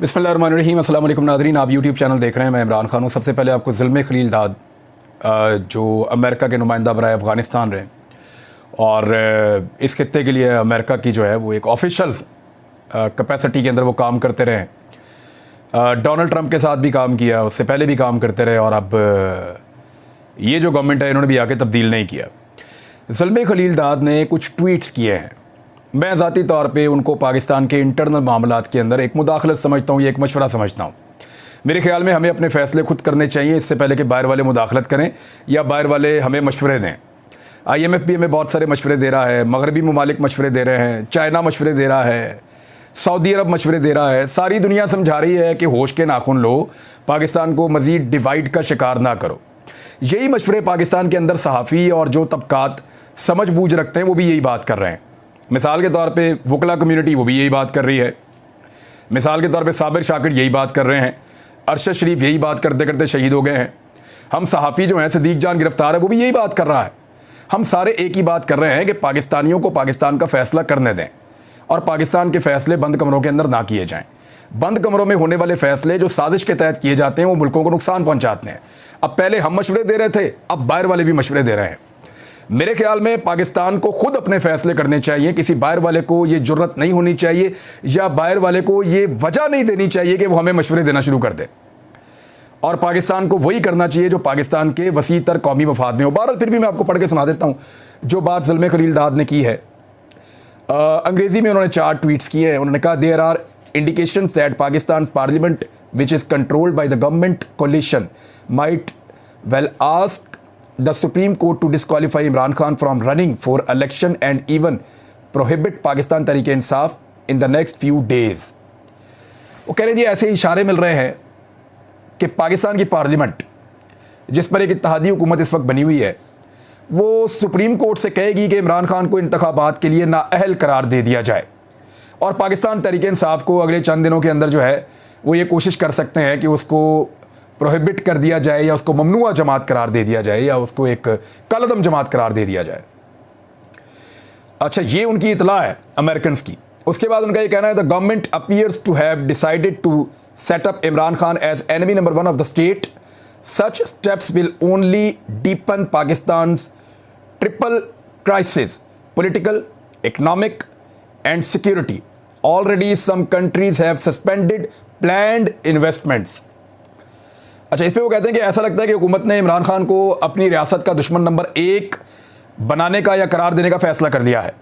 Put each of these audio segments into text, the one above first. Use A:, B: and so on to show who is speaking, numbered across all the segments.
A: बिस्मिल्लाहिर्रहमानिर्रहीम। अस्सलाम वालेकुम नाज़रीन, आप यूट्यूब चैनल देख रहे हैं। मैं इमरान खान हूँ। सबसे पहले आपको ज़ुल्म खलील दाद जो अमेरिका के नुमाइंदा बराए अफ़गानिस्तान रहे और इस खित्ते के लिए अमेरिका की जो है वो एक ऑफिशियल कैपेसिटी के अंदर वो काम करते रहे। डोनाल्ड ट्रंप के साथ भी काम किया, उससे पहले भी काम करते रहे और अब ये जो गवर्नमेंट है इन्होंने भी आके तब्दील नहीं किया। ज़ुल्म खलील दाद ने कुछ ट्वीट्स किए हैं। मैं ज़ाती तौर पे उनको पाकिस्तान के इंटरनल मामलात के अंदर एक मुदाखलत समझता हूँ, ये एक मशवरा समझता हूँ। मेरे ख्याल में हमें अपने फ़ैसले खुद करने चाहिए इससे पहले कि बाहर वाले मुदाखलत करें या बाहर वाले हमें मशवरे दें। IMF भी हमें बहुत सारे मशवरे दे रहा है, मगरबी ममालिक मशवरे दे रहे हैं, चाइना मशवरे दे रहा है, सऊदी अरब मशवरे दे रहा है। सारी दुनिया समझा रही है कि होश के नाखून लो, पाकिस्तान को मज़ीद डिवाइड का शिकार ना करो। यही मशवरे पाकिस्तान के अंदर सहाफ़ी और जो तबकात समझ बूझ रखते हैं वो भी यही बात कर रहे हैं। मिसाल के तौर पे वकला कम्युनिटी वो भी यही बात कर रही है। मिसाल के तौर पे साबिर शाकिर यही बात कर रहे हैं। अरशद शरीफ यही बात करते करते शहीद हो गए हैं। हम सहाफ़ी जो हैं, सदीक जान गिरफ्तार है, वो भी यही बात कर रहा है। हम सारे एक ही बात कर रहे हैं कि पाकिस्तानियों को पाकिस्तान का फ़ैसला करने दें और पाकिस्तान के फ़ैसले बंद कमरों के अंदर ना किए जाएँ। बंद कमरों में होने वाले फ़ैसले जो साजिश के तहत किए जाते हैं वो मुल्कों को नुकसान पहुँचाते हैं। अब पहले हम मशवरे दे रहे थे, अब बाहर वाले भी मशवरे दे रहे हैं। मेरे ख्याल में पाकिस्तान को खुद अपने फ़ैसले करने चाहिए। किसी बाहर वाले को ये जुर्रत नहीं होनी चाहिए या बाहर वाले को ये वजह नहीं देनी चाहिए कि वो हमें मशवरे देना शुरू कर दे। और पाकिस्तान को वही करना चाहिए जो पाकिस्तान के वसी तर कौमी मफाद में हो। बहरहाल फिर भी मैं आपको पढ़ के सुना देता हूँ जो बात ज़ुल्म खलील दाद ने की है। अंग्रेज़ी में उन्होंने 4 ट्वीट्स किए हैं। उन्होंने कहा, there are indications that Pakistan parliament which is controlled by the government coalition might well ask the Supreme Court to disqualify Imran Khan from running for election and even prohibit Pakistan Tehreek-e-Insaf in the next few days। वो कह रहे हैं जी ऐसे इशारे मिल रहे हैं कि पाकिस्तान की पार्लियामेंट जिस पर एक इत्तेहादी हुकूमत इस वक्त बनी हुई है वो सुप्रीम कोर्ट से कहेगी कि इमरान खान को इंतखाबात के लिए नाअहल करार दे दिया जाए और पाकिस्तान तहरीक-ए-इंसाफ को अगले चंद दिनों के अंदर जो है वो ये कोशिश कर सकते हैं कि उसको प्रोहिबिट कर दिया जाए या उसको ममनुआ जमात करार दे दिया जाए या उसको एक कलअदम जमात करार दे दिया जाए। अच्छा, ये उनकी इतला है अमेरिकन की। उसके बाद उनका ये कहना है, the government appears to have decided to set up Imran Khan as enemy number 1 of the state. Such steps will only deepen Pakistan triple crisis, political, economic and security. Already some countries have suspended planned investments. अच्छा, इस पर वो कहते हैं कि ऐसा लगता है कि हुकूमत ने इमरान खान को अपनी रियासत का दुश्मन नंबर 1 बनाने का या करार देने का फ़ैसला कर लिया है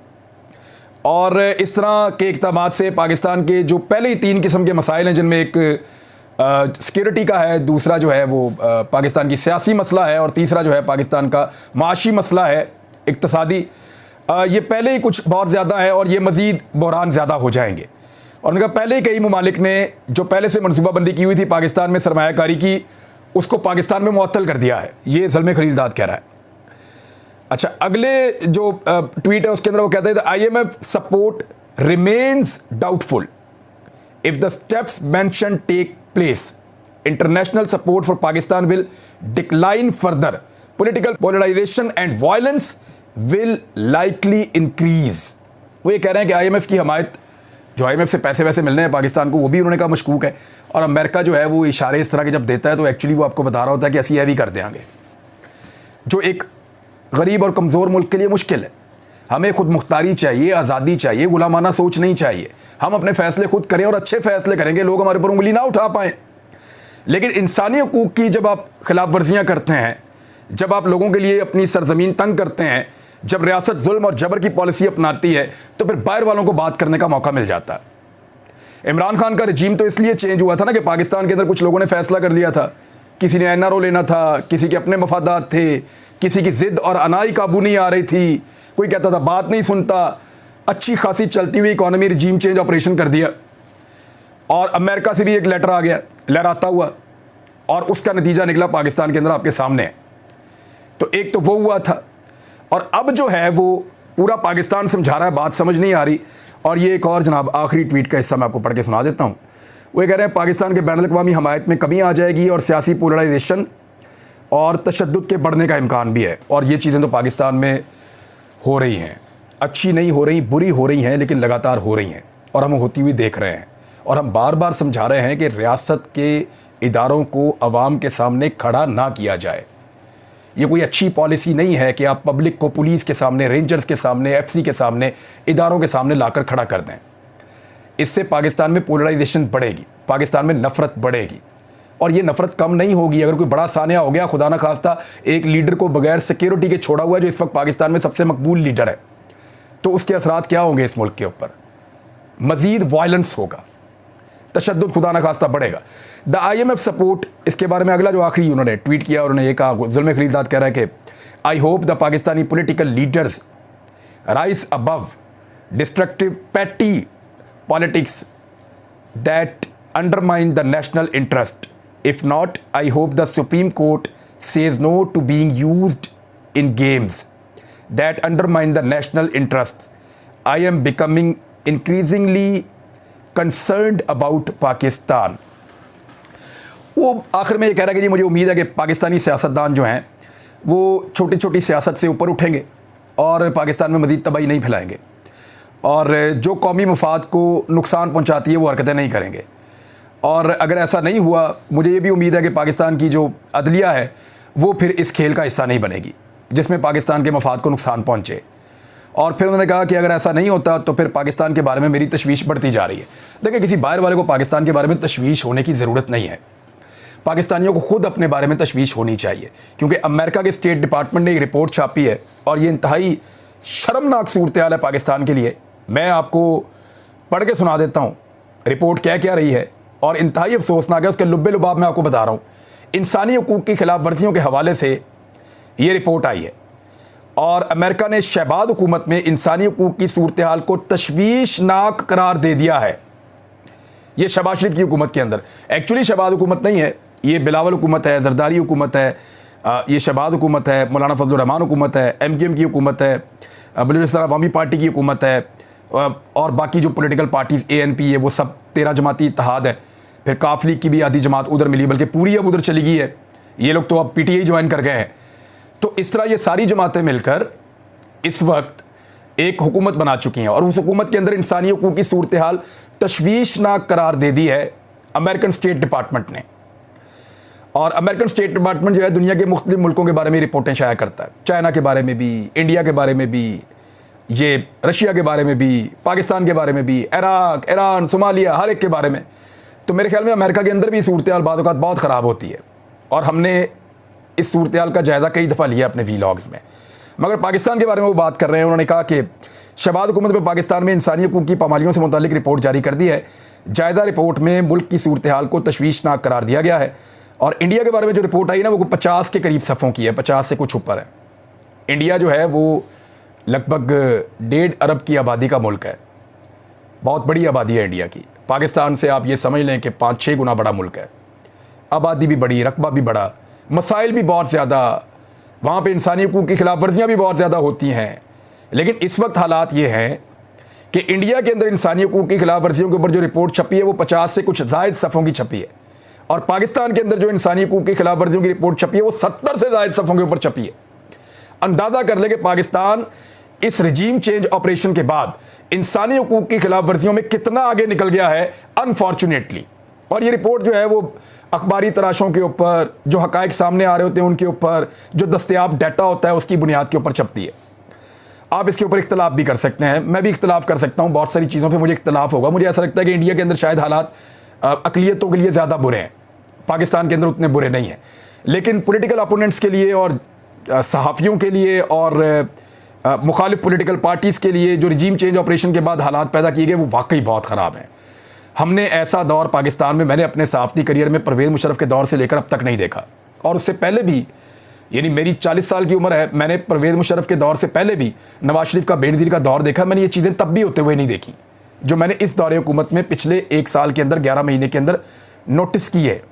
A: और इस तरह के इक़दामात से पाकिस्तान के जो पहले ही 3 किस्म के मसाइल हैं जिनमें एक सिक्योरिटी का है, दूसरा जो है वो पाकिस्तान की सियासी मसला है और तीसरा जो है पाकिस्तान का माशी मसला है, इक़्तिसादी। ये पहले ही कुछ बहुत ज़्यादा है और ये मज़ीद बहरान ज़्यादा हो जाएंगे। और उनका पहले ही कई ममालिक ने जो पहले से मनसूबाबंदी की हुई थी पाकिस्तान में सरमायाकारी की, उसको पाकिस्तान में मुअत्तल कर दिया है। ये ज़ुल्म खलील दाद कह रहा है। अच्छा, अगले जो ट्वीट है उसके अंदर वो कहते हैं, the IMF support remains doubtful if the steps mention take place. International support for Pakistan will decline further. Political polarization and violence will likely increase. वो ये कह रहे हैं कि IMF की हमायत, जो IMF से पैसे वैसे मिलने हैं पाकिस्तान को, वो भी उन्होंने कहा मशकूक है। और अमेरिका जो है वो इशारे इस तरह के जब देता है तो एक्चुअली वो आपको बता रहा होता है कि ऐसी ये भी कर देंगे, जो एक गरीब और कमज़ोर मुल्क के लिए मुश्किल है। हमें खुद मुख्तारी चाहिए, आज़ादी चाहिए, गुलामाना सोच नहीं चाहिए। हम अपने फ़ैसले खुद करें और अच्छे फ़ैसले करेंगे, लोग हमारे ऊपर उंगली ना उठा पाएँ। लेकिन इंसानी हकूक़ की जब आप खिलाफ वर्जियाँ करते हैं, जब आप लोगों के लिए अपनी सरजमीन तंग करते हैं, जब रियासत जुल्म और जबर की पॉलिसी अपनाती है तो फिर बाहर वालों को बात करने का मौका मिल जाता है। इमरान खान का रजीम तो इसलिए चेंज हुआ था ना कि पाकिस्तान के अंदर कुछ लोगों ने फैसला कर लिया था, किसी ने NRO लेना था, किसी के अपने मफादात थे, किसी की ज़िद और अनाई काबू नहीं आ रही थी, कोई कहता था बात नहीं सुनता। अच्छी खासी चलती हुई इकॉनमी रजीम चेंज ऑपरेशन कर दिया और अमेरिका से भी एक लेटर आ गया लहराता हुआ और उसका नतीजा निकला पाकिस्तान के अंदर आपके सामने है। तो एक तो वो हुआ था और अब जो है वो पूरा पाकिस्तान समझा रहा है, बात समझ नहीं आ रही। और ये एक और जनाब आखिरी ट्वीट का हिस्सा मैं आपको पढ़ के सुना देता हूँ। वो कह रहे हैं, पाकिस्तान के बैनुल-अक़वामी हमायत में कमी आ जाएगी और सियासी पोलराइजेशन और तशद्दुद के बढ़ने का इम्कान भी है। और ये चीज़ें तो पाकिस्तान में हो रही हैं, अच्छी नहीं हो रही, बुरी हो रही हैं, लेकिन लगातार हो रही हैं और हम होती हुई देख रहे हैं। और हम बार बार समझा रहे हैं कि रियासत के इदारों को अवाम के सामने खड़ा ना किया जाए। ये कोई अच्छी पॉलिसी नहीं है कि आप पब्लिक को पुलिस के सामने, रेंजर्स के सामने, एफसी के सामने, इदारों के सामने लाकर खड़ा कर दें। इससे पाकिस्तान में पोलराइजेशन बढ़ेगी, पाकिस्तान में नफ़रत बढ़ेगी और ये नफ़रत कम नहीं होगी। अगर कोई बड़ा सानिया हो गया, खुदा न खास्ता एक लीडर को बगैर सिक्योरिटी के छोड़ा हुआ है जो इस वक्त पाकिस्तान में सबसे मकबूल लीडर है, तो उसके असरात क्या होंगे इस मुल्क के ऊपर? मज़ीद वायलेंस होगा, तशद्दुद खुदा न खास्ता बढ़ेगा। द IMF सपोर्ट, इसके बारे में अगला जो आखिरी उन्होंने ट्वीट किया, उन्होंने ये कहा, जुल्म खलीलदाद कह रहा है कि I hope the Pakistani political leaders rise above destructive petty politics that undermine the national interest. If not, I hope the Supreme Court says no to being used in games that undermine the national interest. I am becoming increasingly concerned about Pakistan. वो आखिर में ये कह रहा है कि जी मुझे उम्मीद है कि पाकिस्तानी सियासतदान जो हैं वो छोटी छोटी सियासत से ऊपर उठेंगे और पाकिस्तान में मज़ीद तबाही नहीं फैलाएंगे और जो कौमी मफाद को नुकसान पहुंचाती है वो हरकतें नहीं करेंगे। और अगर ऐसा नहीं हुआ, मुझे ये भी उम्मीद है कि पाकिस्तान की जो अदलिया है वो फिर इस खेल का हिस्सा नहीं बनेगी जिसमें पाकिस्तान के मफाद को नुकसान पहुँचे। और फिर उन्होंने कहा कि अगर ऐसा नहीं होता तो फिर पाकिस्तान के बारे में मेरी तशवीश बढ़ती जा रही है। देखिए, किसी बाहर वाले को पाकिस्तान के बारे में तशवीश होने की ज़रूरत नहीं है। पाकिस्तानियों को खुद अपने बारे में तशवीश होनी चाहिए, क्योंकि अमेरिका के स्टेट डिपार्टमेंट ने एक रिपोर्ट छापी है और ये इंतहाई शर्मनाक सूरत हाल है पाकिस्तान के लिए। मैं आपको पढ़ के सुना देता हूँ रिपोर्ट क्या क्या रही है और इंतहाई अफसोसनाक है। उसके लुब्बे लुबाब मैं आपको बता रहा हूँ। इंसानी हकूक़ की खिलाफ वर्जियों के हवाले से ये रिपोर्ट आई है और अमेरिका ने शहबाज हुकूमत में इंसानी हकूक़ की सूरत हाल को तशवीशनाक करार दे दिया है। ये शहबाज शरीफ की हुकूमत के अंदर, एक्चुअली शहबाज हुकूमत नहीं है, ये बिलावल हुकूमत है, जरदारी हुकूमत है, ये शहबाज हुकूमत है, मौलाना फजलुर रहमान हुकूमत है, MQM की हुकूमत है, बलूचिस्तान अवामी पार्टी की हुकूमत है और बाकी जो पॉलिटिकल पार्टीज़ ANP है वो सब 13 जमाती इत्तेहाद है। फिर काफ लीग की भी आधी जमात उधर मिली, बल्कि पूरी अब उधर चली गई है। ये लोग तो अब PTI ज्वाइन कर गए हैं। तो इस तरह ये सारी जमातें मिलकर इस वक्त एक हुकूमत बना चुकी हैं और उस हुकूमत के अंदर इंसानी हकूक़ की सूरत हाल तशवीशनाक करार दे दी है अमेरिकन स्टेट डिपार्टमेंट ने। और अमेरिकन स्टेट डिपार्टमेंट जो है दुनिया के मुख्तलिफ मुल्कों के बारे में रिपोर्टें शाया करता है, चाइना के बारे में भी, इंडिया के बारे में भी, ये रशिया के बारे में भी, पाकिस्तान के बारे में भी, इराक, ईरान, सोमालिया, हर एक के बारे में। तो मेरे ख्याल में अमेरिका के अंदर भी सूरत हाल बाद औक़ात बहुत ख़राब होती है और हमने इस सूरत हाल का जायज़ा कई दफ़ा लिया अपने वीलॉग्स में। मगर पाकिस्तान के बारे में वो बात कर रहे हैं। उन्होंने कहा कि शहबाज हुकूमत में पाकिस्तान में इंसानी हकूक़ की पामालियों से मुतालिक रिपोर्ट जारी कर दी है। जायज़ा रिपोर्ट में मुल्क की सूरत हाल को तशवीशनाक करार दिया गया है। और इंडिया के बारे में जो रिपोर्ट आई ना, वो 50 के करीब सफ़ों की है, 50 से कुछ ऊपर है। इंडिया जो है वो लगभग 1.5 अरब की आबादी का मुल्क है, बहुत बड़ी आबादी है इंडिया की। पाकिस्तान से आप ये समझ लें कि 5-6 गुना बड़ा मुल्क है। आबादी भी बड़ी, रकबा भी बड़ा, मसाइल भी बहुत ज़्यादा, वहाँ पे इंसानी हकूक़ की खिलाफ वर्जियाँ भी बहुत ज़्यादा होती हैं। लेकिन इस वक्त हालात ये हैं कि इंडिया के अंदर इंसानी हकूक़ की खिलाफ वर्जियों के ऊपर जो रिपोर्ट छपी है वो 50 से कुछ ज़ायद सफ़ों की छपी है और पाकिस्तान के अंदर जो इंसानी हकूक़ की खिलाफ वर्जियों की रिपोर्ट छपी है वो 70 से ज़ायद सफ़ों के ऊपर छपी है। अंदाज़ा कर ले कि पाकिस्तान इस रजीम चेंज ऑपरेशन के बाद इंसानी हकूक़ की खिलाफ वर्जियों में कितना आगे निकल गया है, अनफॉर्चुनेटली। और ये रिपोर्ट जो है वो अखबारी तराशों के ऊपर, जो हक़ाइक़ सामने आ रहे होते हैं उनके ऊपर, जो दस्तयाब डाटा होता है उसकी बुनियाद के ऊपर छपती है। आप इसके ऊपर इख्तलाफ भी कर सकते हैं, मैं भी इख्तलाफ कर सकता हूँ, बहुत सारी चीज़ों पे मुझे इख्तलाफ होगा। मुझे ऐसा लगता है कि इंडिया के अंदर शायद हालात अक़लियतों के लिए ज़्यादा बुरे हैं, पाकिस्तान के अंदर उतने बुरे नहीं हैं। लेकिन पॉलिटिकल अपोनेंट्स के लिए और सहाफ़ियों के लिए और मुखालिफ पॉलिटिकल पार्टीज़ के लिए जो रजीम चेंज ऑपरेशन के बाद हालात पैदा किए गए वो वाकई बहुत ख़राब हैं। हमने ऐसा दौर पाकिस्तान में, मैंने अपने सहाफ़ती करियर में परवेज़ मुशर्रफ के दौर से लेकर अब तक नहीं देखा और उससे पहले भी, यानी मेरी 40 साल की उम्र है, मैंने परवेज़ मुशर्रफ के दौर से पहले भी नवाज शरीफ का बेनज़ीर का दौर देखा। मैंने ये चीज़ें तब भी होते हुए नहीं देखी जो मैंने इस दौरे हुकूमत में पिछले 1 साल के अंदर 11 महीने के अंदर नोटिस की है।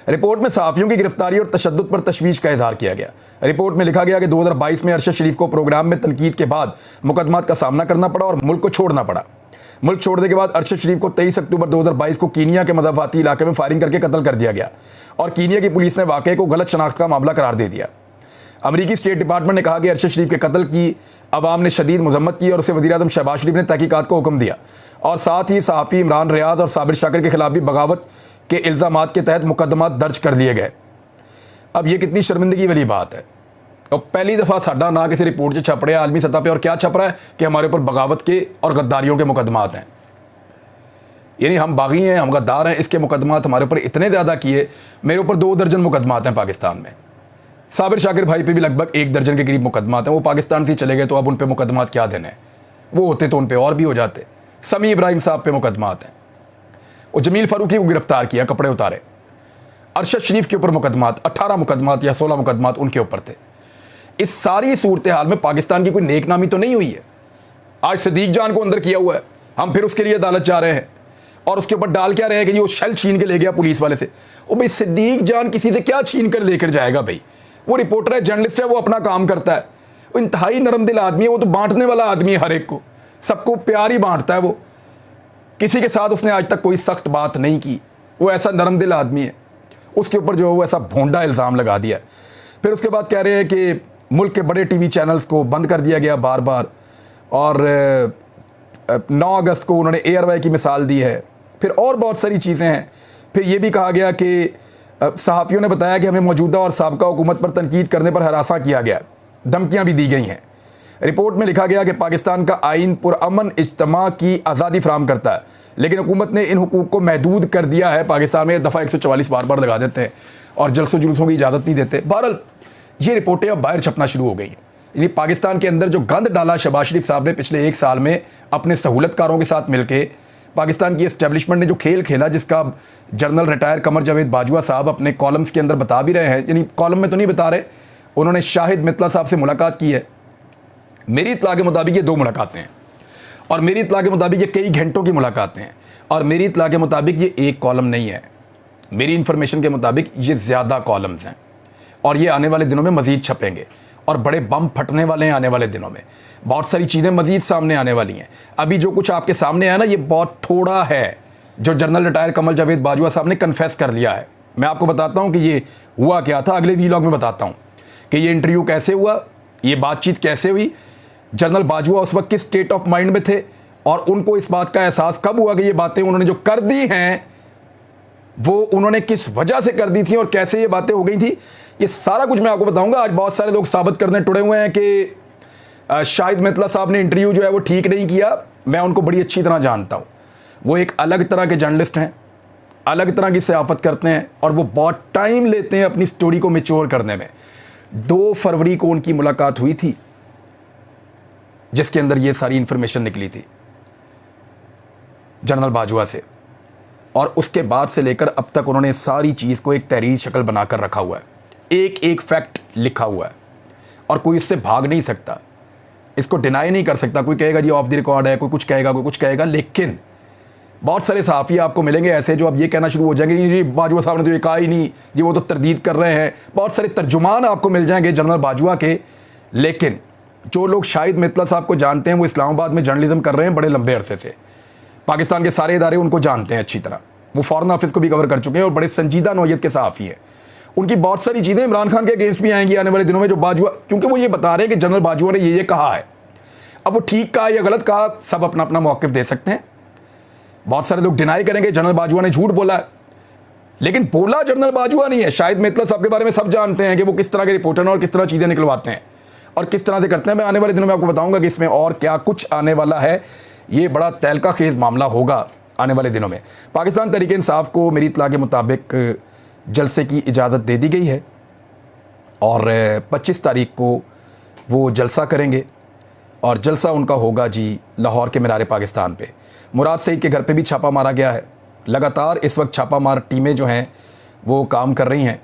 A: रिपोर्ट में सहाफ़ियों की गिरफ्तारी और तशद्दुद पर तशवीश का इज़हार किया गया। रिपोर्ट में लिखा गया कि 2022 में अरशद शरीफ को प्रोग्राम में तनकीद के बाद मुकदमात का सामना करना पड़ा और मुल्क को छोड़ना पड़ा। मुल्क छोड़ने के बाद अरशद शरीफ को 23 अक्टूबर 2022 को कीनिया के मज़ाफ़ाती इलाके में फायरिंग करके कत्ल कर दिया गया और कीनिया की पुलिस ने वाक़े को गलत शनाख्त का मामला करार दे दिया। अमरीकी स्टेट डिपार्टमेंट ने कहा कि अरशद शरीफ के कत्ल की अवाम ने शदीद मजम्मत की और उसे वज़ीर आज़म शहबाज शरीफ ने तहकीकात को हुक्म दिया और साथ ही सहाफ़ी इमरान रियाज और साबिर शाकिर के खिलाफ भी बगावत के इल्ज़ामात के तहत मुकदमा दर्ज कर लिए गए। अब ये कितनी शर्मिंदगी वाली बात है। और पहली दफ़ा साडा ना किसी रिपोर्ट से छप रहा है आलमी सतह पर, और क्या छप रहा है कि हमारे ऊपर बगावत के और गद्दारियों के मुकदमात हैं। यानी हम बागी हैं, हम गद्दार हैं, इसके मुकदमात हमारे ऊपर इतने ज़्यादा किए। मेरे ऊपर 2 दर्जन मुकदमात हैं पाकिस्तान में। साबिर शाकिर भाई पे भी लगभग 1 दर्जन के करीब मुकदमात हैं। वो पाकिस्तान से चले गए तो अब उन पे मुकदमात क्या देने हैं, वो होते तो उन पे और भी हो जाते। समी इब्राहिम साहब पे मुकदमात हैं। और जमील फारूकी को गिरफ्तार किया, कपड़े उतारे। अरशद शरीफ के ऊपर मुकदमात, 18 मुकदमात या 16 मुकदमात उनके ऊपर थे। इस सारी सूरत हाल में पाकिस्तान की कोई नेक नामी तो नहीं हुई है। आज सदीक जान को अंदर किया हुआ है, हम फिर उसके लिए अदालत जा रहे हैं और उसके ऊपर डाल क्या रहे हैं कि वो शेल छीन के ले गया पुलिस वाले से। ओ भाई, सदीक जान किसी से क्या छीन कर लेकर जाएगा भाई? वो रिपोर्टर है, जर्नलिस्ट है, वो अपना काम करता है। वो इंतहाई नरम दिल आदमी है, वो तो बांटने वाला आदमी है, हर एक को, सबको प्यार ही बांटता है। वो किसी के साथ उसने आज तक कोई सख्त बात नहीं की। वो ऐसा नरम दिल आदमी है, उसके ऊपर जो है वो ऐसा भोंडा इल्ज़ाम लगा दिया। फिर उसके बाद कह रहे हैं कि मुल्क के बड़े टीवी चैनल्स को बंद कर दिया गया बार बार, और 9 अगस्त को उन्होंने एयरवे की मिसाल दी है। फिर और बहुत सारी चीज़ें हैं। फिर ये भी कहा गया कि सहाफ़ियों ने बताया कि हमें मौजूदा और साबका हुकूमत पर तनकीद करने पर हरासा किया गया, धमकियाँ भी दी गई हैं। रिपोर्ट में लिखा गया कि पाकिस्तान का आइन पुरअमन इज्तिमा की आज़ादी फराहम करता है, लेकिन हुकूमत ने इन हुकूक को महदूद कर दिया है। पाकिस्तान में दफ़ा 144 बार बार लगा देते हैं और जलसों जुलूसों की इजाज़त नहीं देते। बहरहाल ये रिपोर्टें अब बाहर छपना शुरू हो गई हैं। यानी पाकिस्तान के अंदर जो गंद डाला शहबाज शरीफ साहब ने पिछले 1 साल में अपने सहूलतकारों के साथ मिलकर, पाकिस्तान की एस्टेब्लिशमेंट ने जो खेल खेला, जिसका जनरल रिटायर कमर जावेद बाजवा साहब अपने कॉलम्स के अंदर बता भी रहे हैं, यानी कॉलम में तो नहीं बता रहे, उन्होंने शाहिद मित्तला साहब से मुलाकात की है। मेरी इत्तला के मुताबिक ये 2 मुलाकातें हैं, और मेरी इत्तला के मुताबिक ये कई घंटों की मुलाकातें हैं, और मेरी इत्तला के मुताबिक ये 1 कॉलम नहीं है। मेरी इन्फॉर्मेशन के मुताबिक ये ज़्यादा कॉलम्स हैं, और ये आने वाले दिनों में मज़ीद छपेंगे, और बड़े बम फटने वाले हैं आने वाले दिनों में। बहुत सारी चीज़ें मज़ीद सामने आने वाली हैं। अभी जो कुछ आपके सामने है ना, ये बहुत थोड़ा है जो जनरल रिटायर कमर जावेद बाजवा साहब ने कन्फेस कर लिया है। मैं आपको बताता हूँ कि ये हुआ क्या था, अगले वीलॉग में बताता हूँ कि ये इंटरव्यू कैसे हुआ, ये बातचीत कैसे हुई, जनरल बाजवा उस वक्त किस स्टेट ऑफ माइंड में थे, और उनको इस बात का एहसास कब हुआ कि ये बातें उन्होंने जो कर दी हैं वो उन्होंने किस वजह से कर दी थी और कैसे ये बातें हो गई थी। ये सारा कुछ मैं आपको बताऊंगा। आज बहुत सारे लोग साबित करने टुड़े हुए हैं कि शाहिद मित्तला साहब ने इंटरव्यू जो है वो ठीक नहीं किया। मैं उनको बड़ी अच्छी तरह जानता हूं। वो एक अलग तरह के जर्नलिस्ट हैं, अलग तरह की सयाफत करते हैं, और वो बहुत टाइम लेते हैं अपनी स्टोरी को मैच्योर करने में। 2 फरवरी को उनकी मुलाकात हुई थी, जिसके अंदर ये सारी इंफॉर्मेशन निकली थी जनरल बाजवा से, और उसके बाद से लेकर अब तक उन्होंने सारी चीज़ को एक तहरीरी शक्ल बनाकर रखा हुआ है। एक एक फैक्ट लिखा हुआ है, और कोई इससे भाग नहीं सकता, इसको डिनाई नहीं कर सकता। कोई कहेगा जी ऑफ द रिकॉर्ड है, कोई कुछ कहेगा, कोई कुछ कहेगा, लेकिन बहुत सारे सहाफ़ी आपको मिलेंगे ऐसे जो अब ये कहना शुरू हो जाएंगे जी बाजवा साहब ने तो ये कहा ही नहीं, जी वो तो तरदीद कर रहे हैं। बहुत सारे तर्जुमान आपको मिल जाएंगे जनरल बाजवा के, लेकिन जो लोग शाहिद मित्तला साहब को जानते हैं वो इस्लामाबाद में जर्नलिज्म कर रहे हैं बड़े लंबे अरसे से। पाकिस्तान के सारे इदारे उनको जानते हैं अच्छी तरह, वो फॉरेन ऑफिस को भी कवर कर चुके हैं और बड़े संजीदा नौयत के सहाफ़ी हैं। उनकी बहुत सारी चीज़ें इमरान खान के अगेंस्ट भी आएंगी आने वाले दिनों में, जो बाजवा, क्योंकि वो ये बता रहे हैं कि जनरल बाजवा ने ये कहा है। अब वो ठीक कहा या गलत कहा, सब अपना अपना मौक़िफ़ दे सकते हैं। बहुत सारे लोग डिनाई करेंगे जनरल बाजवा ने झूठ बोला है, लेकिन बोला जनरल बाजवा नहीं है। शाहिद मित्तला साहब के बारे में सब जानते हैं कि वो किस तरह के रिपोर्टर हैं और किस तरह चीज़ें निकलवाते हैं और किस तरह से करते हैं। मैं आने वाले दिनों में आपको बताऊंगा कि इसमें और क्या कुछ आने वाला है। ये बड़ा तहलका खेज़ मामला होगा आने वाले दिनों में। पाकिस्तान तहरीक इंसाफ को मेरी इत्तला के मुताबिक जलसे की इजाज़त दे दी गई है, और 25 तारीख को वो जलसा करेंगे, और जलसा उनका होगा जी लाहौर के मीनार पाकिस्तान पे। मुराद सईद के घर पे भी छापा मारा गया है। लगातार इस वक्त छापा मार टीमें जो हैं वो काम कर रही हैं,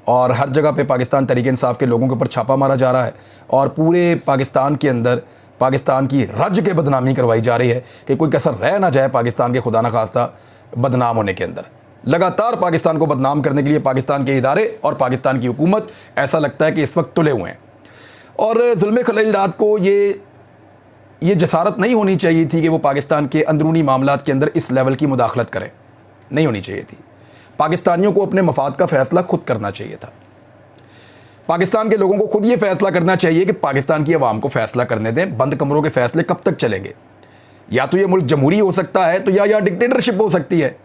A: और हर जगह पे पाकिस्तान तहरीक इंसाफ के लोगों के ऊपर छापा मारा जा रहा है, और पूरे पाकिस्तान के अंदर पाकिस्तान की रज के बदनामी करवाई जा रही है कि कोई कसर रह ना जाए पाकिस्तान के खुदा न खास्ता बदनाम होने के अंदर। लगातार पाकिस्तान को बदनाम करने के लिए पाकिस्तान के इदारे और पाकिस्तान की हुकूमत ऐसा लगता है कि इस वक्त तुले हुए हैं। और ज़ुल्म खलीलदाद को ये जसारत नहीं होनी चाहिए थी कि वो पाकिस्तान के अंदरूनी मामलात के अंदर इस लेवल की मुदाखलत करें, नहीं होनी चाहिए थी। पाकिस्तानियों को अपने मफाद का फ़ैसला खुद करना चाहिए था। पाकिस्तान के लोगों को खुद ये फ़ैसला करना चाहिए कि पाकिस्तान की आवाम को फ़ैसला करने दें। बंद कमरों के फ़ैसले कब तक चलेंगे? या तो ये मुल्क जमहूरी हो सकता है तो या डिक्टेटरशिप हो सकती है।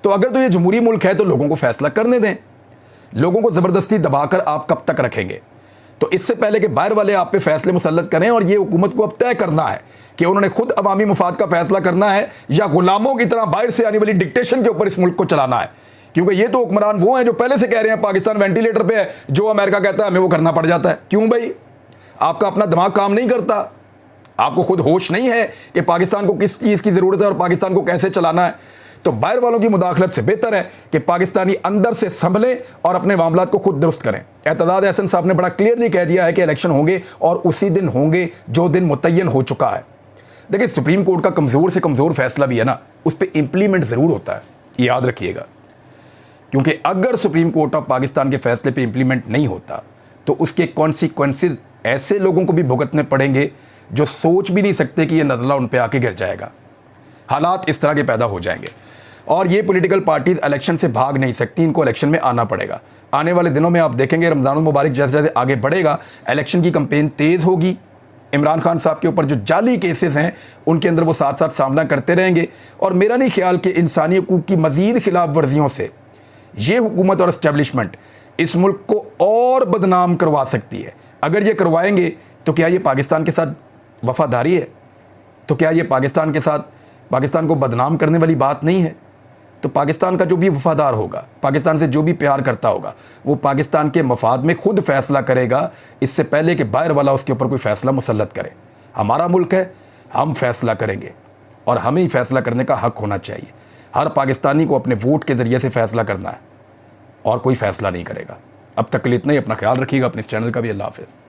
A: तो अगर तो ये जमहूरी मुल्क है तो लोगों को फैसला करने दें। लोगों को ज़बरदस्ती दबाकर आप कब तक रखेंगे? तो इससे पहले कि बाहर वाले आप पे फैसले मुसल्लत करें, और ये हुकूमत को अब तय करना है कि उन्होंने खुद अवामी मुफाद का फैसला करना है या गुलामों की तरह बाहर से आने वाली डिक्टेशन के ऊपर इस मुल्क को चलाना है। क्योंकि ये तो हुक्मरान वो हैं जो पहले से कह रहे हैं पाकिस्तान वेंटिलेटर पे है, जो अमेरिका कहता है हमें वो करना पड़ जाता है। क्यों भाई? आपका अपना दिमाग काम नहीं करता? आपको खुद होश नहीं है कि पाकिस्तान को किस चीज़ की ज़रूरत है और पाकिस्तान को कैसे चलाना है? तो बाहर वालों की मुदाखलत से बेहतर है कि पाकिस्तानी अंदर से संभलें और अपने मामलात को खुद दुरुस्त करें। एतजाज अहसन साहब ने बड़ा क्लियरली कह दिया है कि इलेक्शन होंगे और उसी दिन होंगे जो दिन मुतय्यन हो चुका है। देखिए, सुप्रीम कोर्ट का कमज़ोर से कमज़ोर फैसला भी है ना, उस पर इम्प्लीमेंट ज़रूर होता है, याद रखिएगा। क्योंकि अगर सुप्रीम कोर्ट ऑफ पाकिस्तान के फैसले पे इम्प्लीमेंट नहीं होता तो उसके कॉन्सिक्वेंसेस ऐसे लोगों को भी भुगतने पड़ेंगे जो सोच भी नहीं सकते कि ये नज़ला उन पे आके गिर जाएगा। हालात इस तरह के पैदा हो जाएंगे और ये पॉलिटिकल पार्टीज इलेक्शन से भाग नहीं सकती, इनको इलेक्शन में आना पड़ेगा। आने वाले दिनों में आप देखेंगे रमज़ान मुबारक जैसे जैसे आगे बढ़ेगा, इलेक्शन की कंपेन तेज़ होगी। इमरान खान साहब के ऊपर जो जाली केसेस हैं उनके अंदर वो साथ साथ सामना करते रहेंगे। और मेरा नहीं ख्याल कि इंसानी हकूक़ की मज़ीद खिलाफ वर्जियों से ये हुकूमत और इस्टेब्लिशमेंट इस मुल्क को और बदनाम करवा सकती है। अगर ये करवाएंगे तो क्या ये पाकिस्तान के साथ वफादारी है? तो क्या ये पाकिस्तान के साथ पाकिस्तान को बदनाम करने वाली बात नहीं है? तो पाकिस्तान का जो भी वफादार होगा, पाकिस्तान से जो भी प्यार करता होगा, वो पाकिस्तान के मफाद में खुद फैसला करेगा, इससे पहले कि बाहर वाला उसके ऊपर कोई फैसला मुसल्लत करे। हमारा मुल्क है, हम फैसला करेंगे और हमें ही फैसला करने का हक होना चाहिए। हर पाकिस्तानी को अपने वोट के ज़रिए से फैसला करना है और कोई फैसला नहीं करेगा। अब तक के लिए इतना ही। अपना ख्याल रखिएगा, अपने इस चैनल का भी। अल्लाह हाफ़िज़।